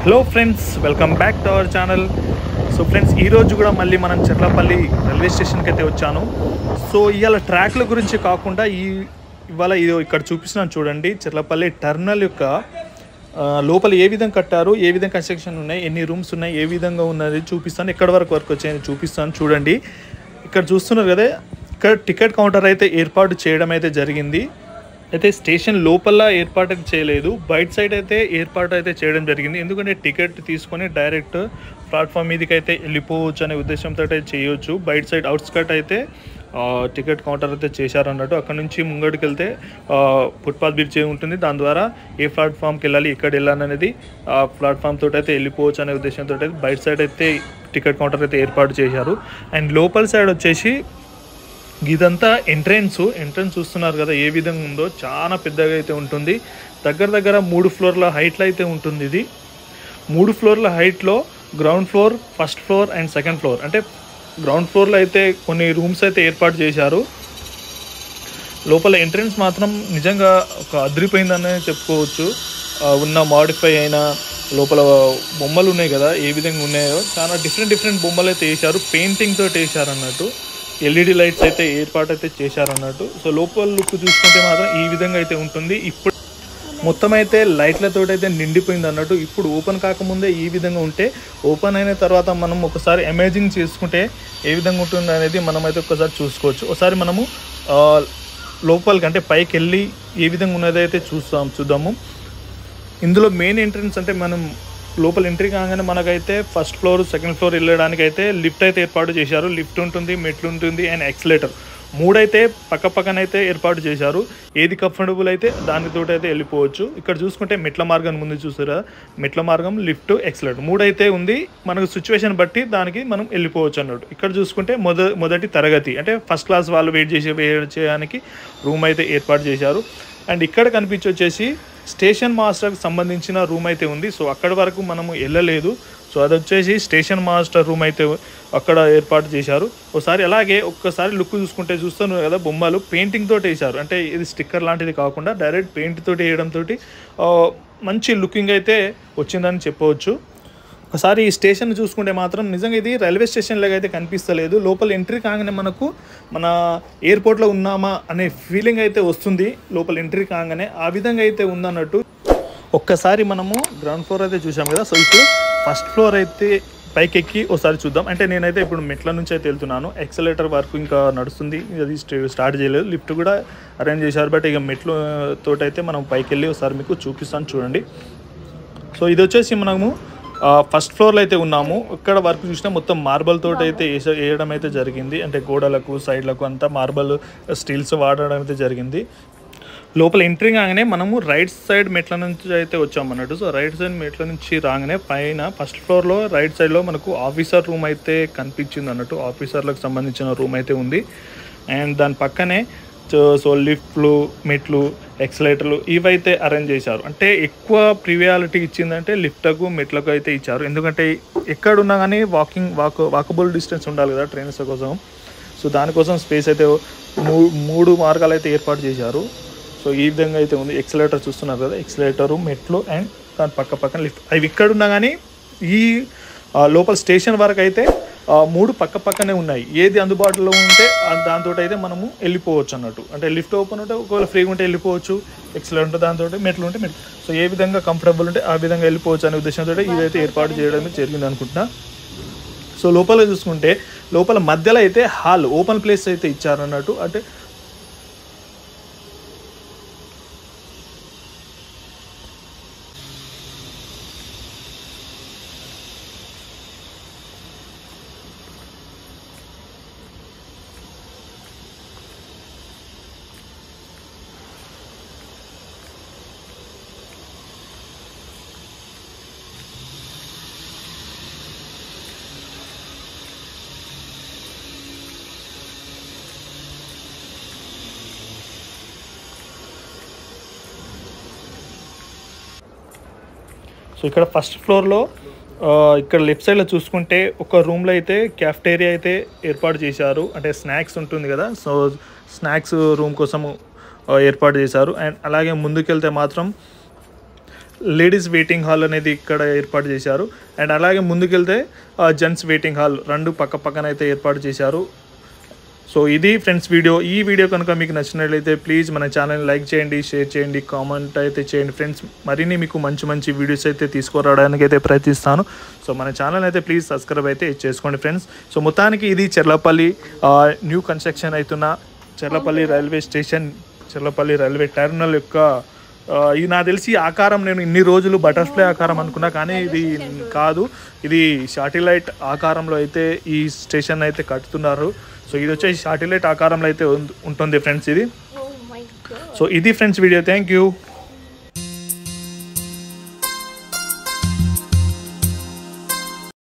Hello friends, welcome back to our channel. So friends, ఈరోజు కూడా మళ్ళీ మనం చెర్లపల్లి రైల్వే స్టేషన్కి అయితే వచ్చాను. సో ఇవాళ ట్రాక్ల గురించి కాకుండా ఇవాళ ఇక్కడ చూపిస్తున్నాను చూడండి. చెర్లపల్లి టర్మినల్ యొక్క లోపల ఏ విధంగా కట్టారు, ఏ విధంగా కన్స్ట్రక్షన్ ఉన్నాయి, ఎన్ని రూమ్స్ ఉన్నాయి, ఏ విధంగా ఉన్నది చూపిస్తాను. ఎక్కడి వరకు వచ్చాయని చూపిస్తాను చూడండి. ఇక్కడ చూస్తున్నారు కదా, ఇక్కడ టికెట్ కౌంటర్ అయితే ఏర్పాటు చేయడం అయితే జరిగింది. అయితే స్టేషన్ లోపల ఏర్పాటు అయితే చేయలేదు, బయట సైడ్ అయితే ఏర్పాటు అయితే చేయడం జరిగింది. ఎందుకంటే టికెట్ తీసుకొని డైరెక్ట్ ప్లాట్ఫామ్ మీదకి అయితే వెళ్ళిపోవచ్చు అనే ఉద్దేశంతో అయితే చేయొచ్చు. బయట సైడ్ అవుట్స్కట్ అయితే టికెట్ కౌంటర్ అయితే చేశారన్నట్టు. అక్కడ నుంచి ముంగడికి వెళ్తే ఫుట్పాత్ బ్రిడ్జ్ ఉంటుంది, దాని ద్వారా ఏ ప్లాట్ఫామ్కి వెళ్ళాలి, ఎక్కడ వెళ్ళాలి అనేది ప్లాట్ఫామ్ తోటి అయితే వెళ్ళిపోవచ్చు అనే ఉద్దేశంతో అయితే బయట సైడ్ అయితే టికెట్ కౌంటర్ అయితే ఏర్పాటు చేశారు. అండ్ లోపల సైడ్ వచ్చేసి ఇదంతా ఎంట్రన్స్ చూస్తున్నారు కదా ఏ విధంగా ఉందో. చాలా పెద్దగా అయితే ఉంటుంది. దగ్గర 3 ఫ్లోర్ల హైట్లో అయితే ఉంటుంది. ఇది 3 ఫ్లోర్ల హైట్లో ground floor, first floor and second floor. అంటే గ్రౌండ్ ఫ్లోర్లో అయితే కొన్ని రూమ్స్ అయితే ఏర్పాటు చేశారు. లోపల ఎంట్రన్స్ మాత్రం నిజంగా ఒక అదిరిపోయిందనే చెప్పుకోవచ్చు. ఉన్న మాడిఫై అయిన లోపల బొమ్మలు ఉన్నాయి కదా ఏ విధంగా ఉన్నాయో, చాలా డిఫరెంట్ బొమ్మలు అయితే వేశారు. పెయింటింగ్ తోటి వేశారు అన్నట్టు. ఎల్ఈడి లైట్స్ అయితే ఏర్పాటు అయితే చేశారన్నట్టు. సో లోపల లుక్ చూసుకుంటే మాత్రం ఈ విధంగా అయితే ఉంటుంది. ఇప్పుడు మొత్తం అయితే లైట్లతో అయితే నిండిపోయింది అన్నట్టు. ఇప్పుడు ఓపెన్ కాకముందే ఈ విధంగా ఉంటే, ఓపెన్ అయిన తర్వాత మనం ఒకసారి అమేజింగ్ చేసుకుంటే ఏ విధంగా ఉంటుంది అనేది మనం అయితే ఒకసారి చూసుకోవచ్చు. ఒకసారి మనము లోపలికి అంటే పైకి వెళ్ళి ఏ విధంగా ఉన్నది అయితే చూద్దాము. ఇందులో మెయిన్ ఎంట్రన్స్ అంటే మనం లోపల ఎంట్రీ కాగానే మనకైతే ఫస్ట్ ఫ్లోర్, సెకండ్ ఫ్లోర్ వెళ్ళడానికి అయితే లిఫ్ట్ అయితే ఏర్పాటు చేశారు. లిఫ్ట్ ఉంటుంది, మెట్లు ఉంటుంది అండ్ ఎక్సలేటర్ 3 అయితే పక్కనైతే ఏర్పాటు చేశారు. ఏది కంఫర్టబుల్ అయితే దానితోటి అయితే వెళ్ళిపోవచ్చు. ఇక్కడ చూసుకుంటే మెట్ల మార్గం ముందు చూసారా, మెట్ల మార్గం, లిఫ్ట్, ఎక్సలేటర్ 3 అయితే ఉంది. మనకు సిచ్యువేషన్ బట్టి దానికి మనం వెళ్ళిపోవచ్చు అన్నట్టు. ఇక్కడ చూసుకుంటే మొదటి తరగతి అంటే ఫస్ట్ క్లాస్ వాళ్ళు వెయిట్ చేయడానికి రూమ్ అయితే ఏర్పాటు చేశారు. అండ్ ఇక్కడ కనిపించొచ్చేసి స్టేషన్ మాస్టర్కి సంబంధించిన రూమ్ అయితే ఉంది. సో అక్కడి వరకు మనము వెళ్ళలేదు. సో అది వచ్చేసి స్టేషన్ మాస్టర్ రూమ్ అయితే అక్కడ ఏర్పాటు చేశారు. ఒకసారి అలాగే ఒక్కసారి లుక్ చూస్తున్నారు కదా, బొమ్మలు పెయింటింగ్ తోటి వేశారు. అంటే ఇది స్టిక్కర్ లాంటిది కాకుండా డైరెక్ట్ పెయింట్ తోటి వేయడంతో మంచి లుకింగ్ అయితే వచ్చిందని చెప్పవచ్చు. ఒకసారి ఈ స్టేషన్ చూసుకుంటే మాత్రం నిజంగా ఇది రైల్వే స్టేషన్ లాగా అయితే కనిపిస్తలేదు. లోపల ఎంట్రీ కాగానే మనకు మన ఎయిర్పోర్ట్లో ఉన్నామా అనే ఫీలింగ్ అయితే వస్తుంది. లోపల ఎంట్రీ కాగానే ఆ విధంగా అయితే ఉందన్నట్టు. ఒక్కసారి మనము గ్రౌండ్ ఫ్లోర్ అయితే చూసాం కదా. సో ఇప్పుడు ఫస్ట్ ఫ్లోర్ అయితే పైకి ఎక్కి ఒకసారి చూద్దాం. అంటే నేనైతే ఇప్పుడు మెట్ల నుంచి అయితే వెళ్తున్నాను. ఎక్సలేటర్ వర్క్ ఇంకా నడుస్తుంది, అది స్టార్ట్ చేయలేదు. లిఫ్ట్ కూడా అరేంజ్ చేశారు, బట్ ఇక మెట్ల తోటైతే మనం పైకి వెళ్ళి ఒకసారి మీకు చూపిస్తాను చూడండి. సో ఇది వచ్చేసి మనము ఫస్ట్ ఫ్లోర్లో అయితే ఉన్నాము. ఇక్కడ వర్క్ చూసినా మొత్తం మార్బల్ తోటి అయితే వేయడం అయితే జరిగింది. అంటే గోడలకు, సైడ్లకు అంతా మార్బల్ స్టీల్స్ వాడడం అయితే జరిగింది. లోపల ఎంట్రీ కాగానే మనము రైట్ సైడ్ మెట్ల నుంచి అయితే వచ్చామన్నట్టు. సో రైట్ సైడ్ మెట్ల నుంచి రాగానే పైన ఫస్ట్ ఫ్లోర్లో రైట్ సైడ్లో మనకు ఆఫీసర్ రూమ్ అయితే కనిపించింది అన్నట్టు. ఆఫీసర్లకు సంబంధించిన రూమ్ అయితే ఉంది. అండ్ దాని పక్కనే సో లిఫ్ట్లు, మెట్లు, ఎక్సలేటర్లు ఇవైతే అరేంజ్ చేశారు. అంటే ఎక్కువ ప్రియారిటీ ఇచ్చిందంటే లిఫ్ట్లకు, మెట్లకు అయితే ఇచ్చారు. ఎందుకంటే ఎక్కడున్నా కానీ వాకబుల్ డిస్టెన్స్ ఉండాలి కదా ట్రైన్స్ కోసం. సో దానికోసం స్పేస్ అయితే 3 మార్గాలు అయితే ఏర్పాటు చేశారు. సో ఈ విధంగా అయితే ఉంది. ఎక్సలేటర్ చూస్తున్నారు కదా, ఎక్సలేటరు, మెట్లు అండ్ దాని పక్కన లిఫ్ట్. అవి ఎక్కడున్నా కానీ ఈ లోపల స్టేషన్ వరకు అయితే 3 పక్కనే ఉన్నాయి. ఏది అందుబాటులో ఉంటే దాంతో అయితే మనము వెళ్ళిపోవచ్చు అన్నట్టు. అంటే లిఫ్ట్ ఓపెన్ ఉంటే ఒకవేళ ఫ్రీగా ఉంటే వెళ్ళిపోవచ్చు, ఎక్సలెంట్ ఉంటే దాంతో, మెట్లు ఉంటే మెట్లు. సో ఏ విధంగా కంఫర్టబుల్ ఉంటే ఆ విధంగా వెళ్ళిపోవచ్చు అనే ఉద్దేశంతో ఇదైతే ఏర్పాటు చేయడం జరిగింది అనుకుంటున్నా. సో లోపల చూసుకుంటే లోపల మధ్యలో అయితే హాల్, ఓపెన్ ప్లేస్ అయితే ఇచ్చారన్నట్టు. అంటే సో ఇక్కడ ఫస్ట్ ఫ్లోర్లో ఇక్కడ లెఫ్ట్ సైడ్లో చూసుకుంటే ఒక రూమ్లో అయితే క్యాఫ్టేరియా అయితే ఏర్పాటు చేశారు. అంటే స్నాక్స్ ఉంటుంది కదా, సో స్నాక్స్ రూమ్ కోసం ఏర్పాటు చేశారు. అండ్ అలాగే ముందుకెళ్తే మాత్రం లేడీస్ వెయిటింగ్ హాల్ అనేది ఇక్కడ ఏర్పాటు చేశారు. అండ్ అలాగే ముందుకెళ్తే జెంట్స్ వెయిటింగ్ హాల్ 2 పక్క పక్కన అయితే ఏర్పాటు చేశారు. సో ఇది ఫ్రెండ్స్ వీడియో. ఈ వీడియో కనుక మీకు నచ్చినట్లయితే ప్లీజ్ మన ఛానల్ని లైక్ చేయండి, షేర్ చేయండి, కామెంట్ అయితే చేయండి ఫ్రెండ్స్. మరిన్ని మీకు మంచి వీడియోస్ అయితే తీసుకురావడానికి అయితే ప్రయత్నిస్తాను. సో మన ఛానల్ అయితే ప్లీజ్ సబ్స్క్రైబ్ అయితే చేసుకోండి ఫ్రెండ్స్. సో మొత్తానికి ఇది చెర్లపల్లి న్యూ కన్స్ట్రక్షన్ అవుతున్న Cherlapalli railway station, Cherlapalli railway terminal యొక్క ఇది నాకు తెలిసి ఆకారం నేను ఇన్ని రోజులు బటర్ఫ్లై ఆకారం అనుకున్నా, కానీ ఇది కాదు, ఇది శాటిలైట్ ఆకారంలో అయితే ఈ స్టేషన్ అయితే కట్టుతున్నారు. సో ఇది వచ్చేసి శాటిలైట్ ఆకారంలో అయితే ఉంటుంది ఫ్రెండ్స్ ఇది. సో ఇది ఫ్రెండ్స్ వీడియో. Thank you.